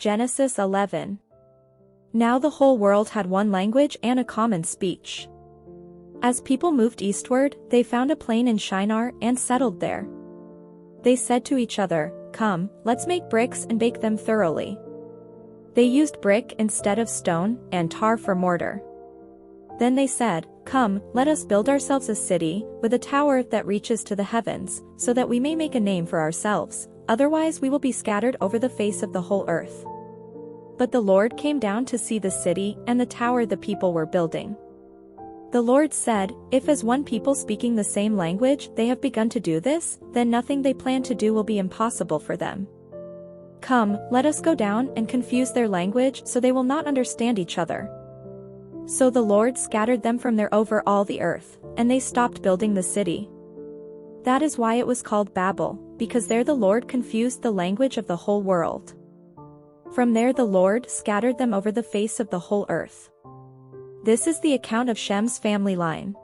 Genesis 11. Now the whole world had one language and a common speech. As people moved eastward, they found a plain in Shinar and settled there. They said to each other, "Come, let's make bricks and bake them thoroughly." They used brick instead of stone, and tar for mortar. Then they said, "Come, let us build ourselves a city, with a tower that reaches to the heavens, so that we may make a name for ourselves, otherwise we will be scattered over the face of the whole earth." But the Lord came down to see the city and the tower the people were building. The Lord said, "If as one people speaking the same language they have begun to do this, then nothing they plan to do will be impossible for them. Come, let us go down and confuse their language so they will not understand each other." So the Lord scattered them from there over all the earth, and they stopped building the city. That is why it was called Babel, because there the Lord confused the language of the whole world. From there the Lord scattered them over the face of the whole earth. This is the account of Shem's family line.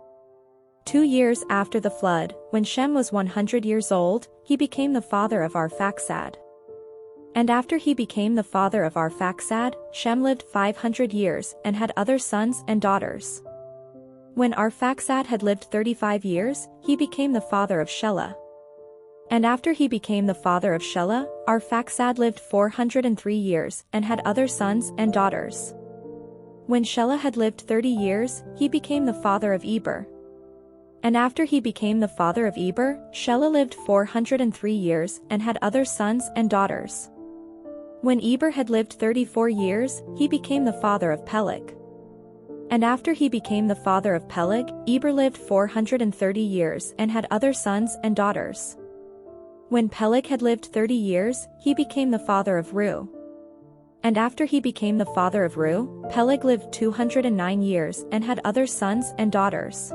2 years after the flood, when Shem was 100 years old, he became the father of Arphaxad. And after he became the father of Arphaxad, Shem lived 500 years and had other sons and daughters. When Arphaxad had lived 35 years, he became the father of Shelah. And after he became the father of Shelah, Arphaxad lived 403 years and had other sons and daughters. When Shelah had lived 30 years, he became the father of Eber. And after he became the father of Eber, Shelah lived 403 years and had other sons and daughters. When Eber had lived 34 years, he became the father of Peleg. And after he became the father of Peleg, Eber lived 430 years and had other sons and daughters. When Peleg had lived 30 years, he became the father of Reu. And after he became the father of Reu, Peleg lived 209 years and had other sons and daughters.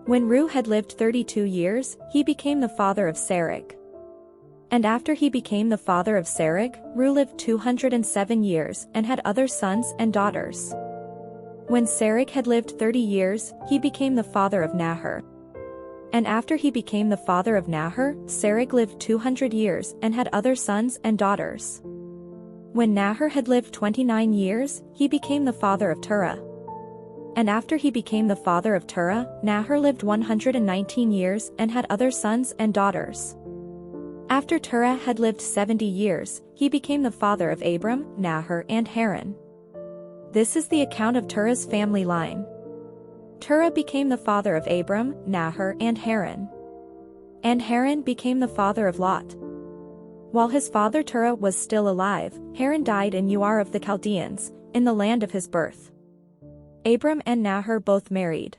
When Reu had lived 32 years, he became the father of Serug. And after he became the father of Serug, Reu lived 207 years and had other sons and daughters. When Serug had lived 30 years, he became the father of Nahor. And after he became the father of Nahor, Serug lived 200 years and had other sons and daughters. When Nahor had lived 29 years, he became the father of Terah. And after he became the father of Terah, Nahor lived 119 years and had other sons and daughters. After Terah had lived 70 years, he became the father of Abram, Nahor and Haran. This is the account of Terah's family line. Terah became the father of Abram, Nahor and Haran. And Haran became the father of Lot. While his father Terah was still alive, Haran died in Ur of the Chaldeans, in the land of his birth. Abram and Nahor both married.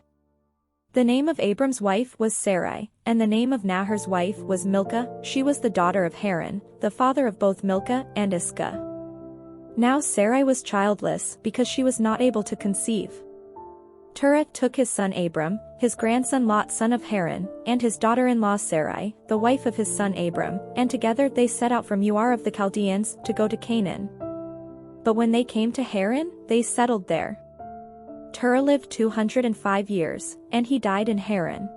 The name of Abram's wife was Sarai, and the name of Nahor's wife was Milcah. She was the daughter of Haran, the father of both Milcah and Iscah. Now Sarai was childless because she was not able to conceive. Terah took his son Abram, his grandson Lot son of Haran, and his daughter-in-law Sarai, the wife of his son Abram, and together they set out from Ur of the Chaldeans to go to Canaan. But when they came to Haran, they settled there. Terah lived 205 years, and he died in Haran.